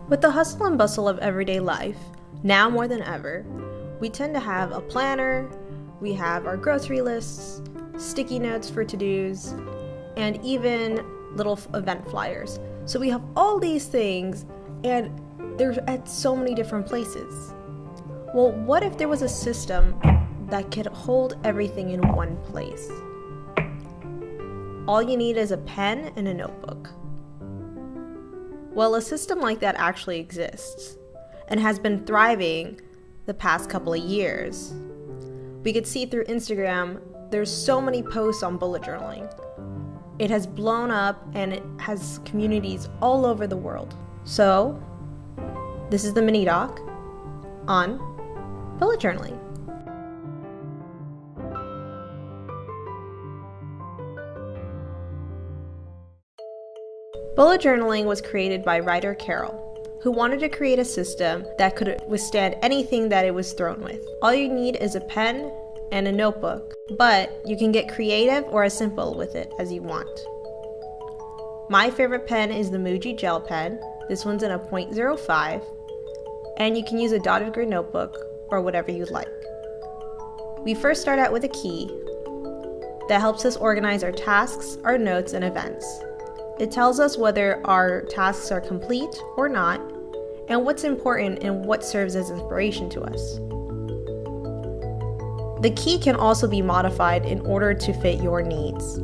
With the hustle and bustle of everyday life, now more than ever, we tend to have a planner, we have our grocery lists, sticky notes for to-dos, and even little event flyers. So we have all these things, and they're at so many different places. Well, what if there was a system that could hold everything in one place? All you need is a pen and a notebook. Well, a system like that actually exists and has been thriving the past couple of years. We could see through Instagram, there's so many posts on bullet journaling. It has blown up and it has communities all over the world. So, this is the mini doc on bullet journaling. Bullet journaling was created by writer Carol, who wanted to create a system that could withstand anything that it was thrown with. All you need is a pen and a notebook, but you can get creative or as simple with it as you want. My favorite pen is the Muji gel pen. This one's in a 0.05, and you can use a dotted grid notebook or whatever you'd like. We first start out with a key that helps us organize our tasks, our notes, and events. It tells us whether our tasks are complete or not, and what's important and what serves as inspiration to us. The key can also be modified in order to fit your needs.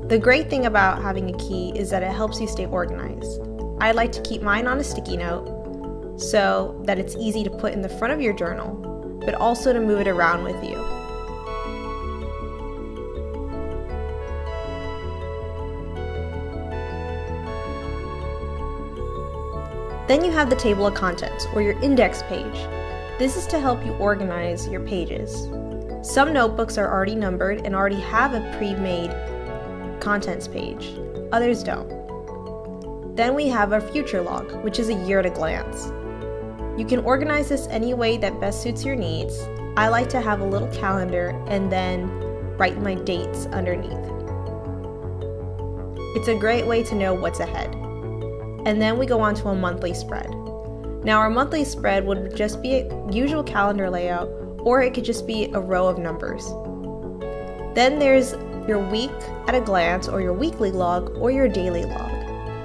The great thing about having a key is that it helps you stay organized. I like to keep mine on a sticky note so that it's easy to put in the front of your journal, but also to move it around with you. Then you have the table of contents, or your index page. This is to help you organize your pages. Some notebooks are already numbered and already have a pre-made contents page. Others don't. Then we have our future log, which is a year at a glance. You can organize this any way that best suits your needs. I like to have a little calendar and then write my dates underneath. It's a great way to know what's ahead. And then we go on to a monthly spread. Now our monthly spread would just be a usual calendar layout, or it could just be a row of numbers. Then there's your week at a glance, or your weekly log, or your daily log.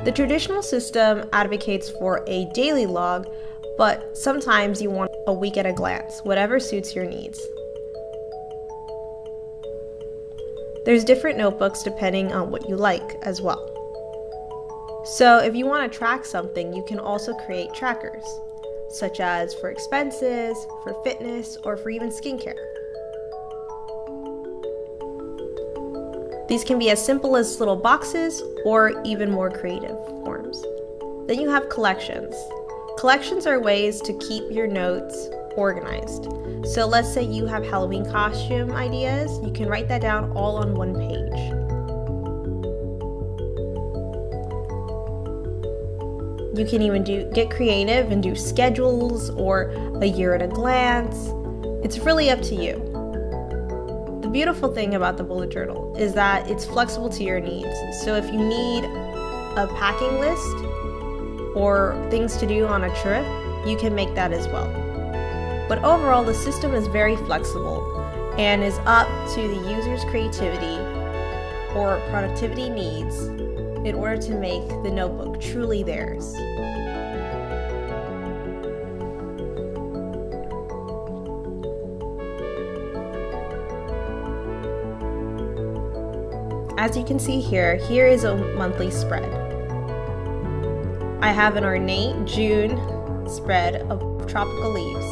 The traditional system advocates for a daily log, but sometimes you want a week at a glance, whatever suits your needs. There's different notebooks depending on what you like as well. So if you want to track something, you can also create trackers, such as for expenses, for fitness, or for even skincare. These can be as simple as little boxes or even more creative forms. Then you have collections. Collections are ways to keep your notes organized. So let's say you have Halloween costume ideas, you can write that down all on one page. You can even get creative and do schedules or a year at a glance. It's really up to you. The beautiful thing about the bullet journal is that it's flexible to your needs. So if you need a packing list or things to do on a trip, you can make that as well. But overall, the system is very flexible and is up to the user's creativity or productivity needs in order to make the notebook truly theirs. As you can see here is a monthly spread. I have an ornate June spread of tropical leaves.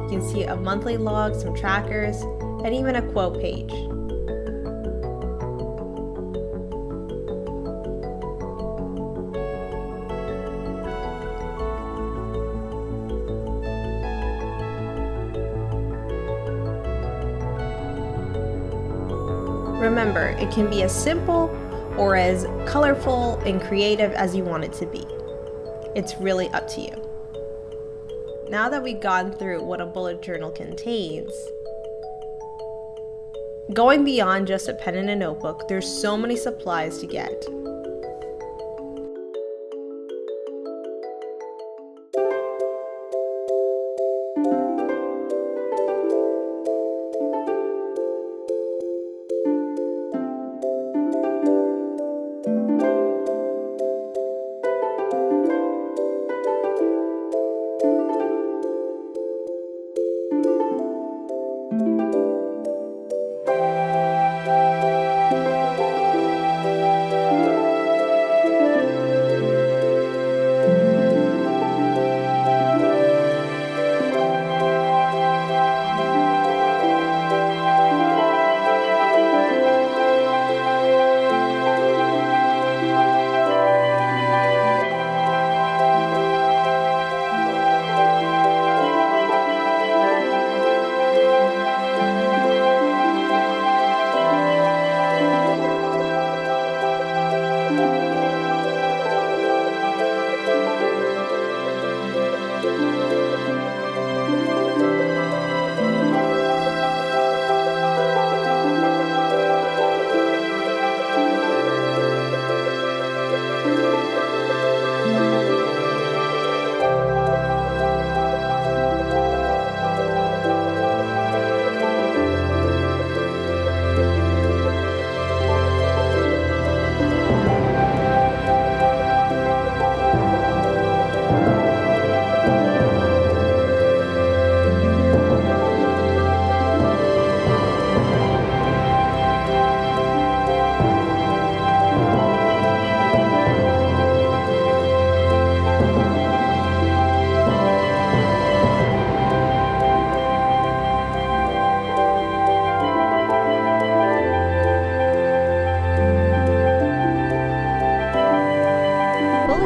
You can see a monthly log, some trackers, and even a quote page. Remember, it can be as simple or as colorful and creative as you want it to be. It's really up to you. Now that we've gone through what a bullet journal contains, Going beyond just a pen and a notebook, there's so many supplies to get.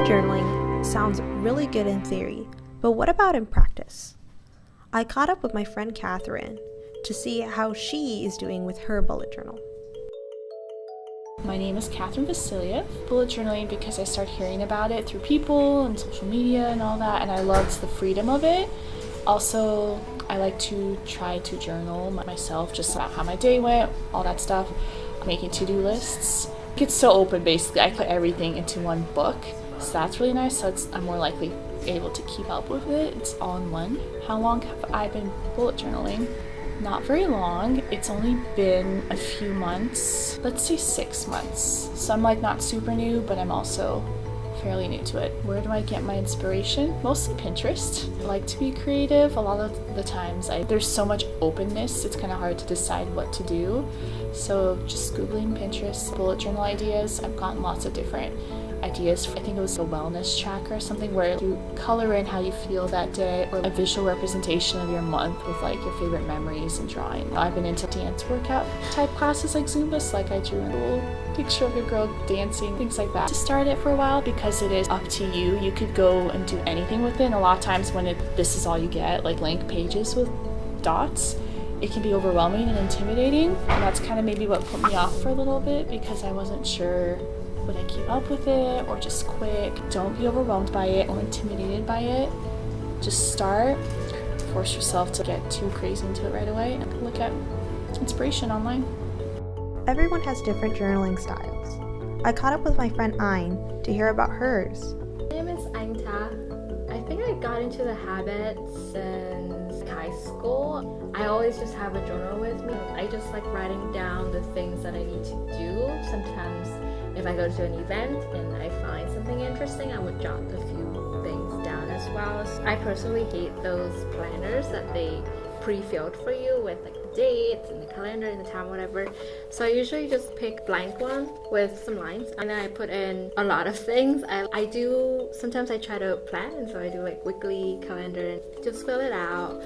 Journaling sounds really good in theory, but what about in practice? I caught up with my friend Katherine to see how she is doing with her bullet journal. My name is Katherine bullet journaling because I started hearing about it through people and social media and all that, and I loved the freedom of it. Also, I like to try to journal myself, just about how my day went, all that stuff, making to-do lists. It's so open, basically. I put everything into one book. So that's really nice, so I'm more likely able to keep up with it. It's all in one. How long have I been bullet journaling? Not very long. It's only been a few months, let's say 6 months. So I'm not super new, but I'm also fairly new to it. Where do I get my inspiration? Mostly Pinterest. I like to be creative. A lot of the times there's so much openness, it's kind of hard to decide what to do. So just Googling Pinterest, bullet journal ideas. I've gotten lots of different ideas. I think it was a wellness tracker or something where you color in how you feel that day, or a visual representation of your month with your favorite memories and drawing. I've been into dance workout type classes like Zumba, so I drew a little picture of a girl dancing, things like that. To start it for a while, because it is up to you. You could go and do anything with it, and a lot of times when this is all you get, like blank pages with dots, it can be overwhelming and intimidating, and that's kind of maybe what put me off for a little bit, because I wasn't sure would I keep up with it or just quit. Don't be overwhelmed by it or intimidated by it. Just start. Force yourself to get too crazy into it right away, and look at inspiration online. Everyone has different journaling styles. I caught up with my friend Anh to hear about hers. My name is Anh. I think I got into the habit since high school. I always just have a journal with me. I just like writing down the things that I need to do. Sometimes if I go to an event and I find something interesting, I would jot a few things down as well. I personally hate those planners that they pre-filled for you with the dates and the calendar and the time, whatever. So I usually just pick blank one with some lines, and then I put in a lot of things. Sometimes I try to plan, and so I do weekly calendar and just fill it out.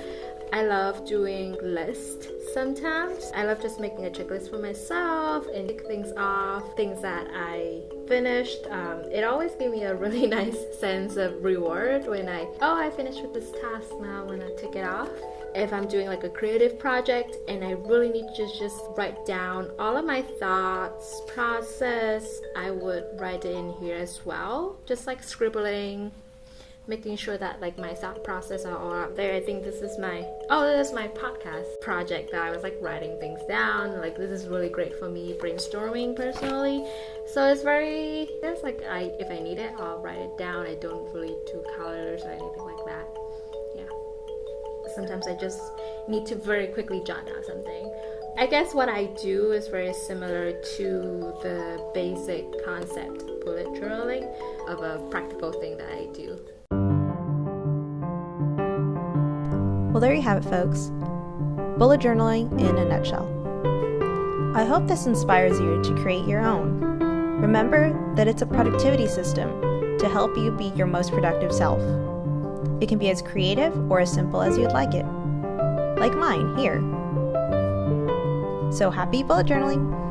I love doing lists sometimes. I love just making a checklist for myself and tick things off, things that I finished. It always gives me a really nice sense of reward when I finished with this task, now I want to tick it off. If I'm doing a creative project and I really need to just write down all of my thoughts, process, I would write it in here as well. Just scribbling making sure that like my thought process are all out there. I think this is my podcast project that I was like writing things down. Like this is really great for me brainstorming personally. So it's like if I need it, I'll write it down. I don't really do colors or anything like that. Yeah. Sometimes I just need to very quickly jot down something. I guess what I do is very similar to the basic concept bullet journaling of a practical thing that I do. Well, there you have it, folks. Bullet journaling in a nutshell. I hope this inspires you to create your own. Remember that it's a productivity system to help you be your most productive self. It can be as creative or as simple as you'd like it. Like mine here. So happy bullet journaling!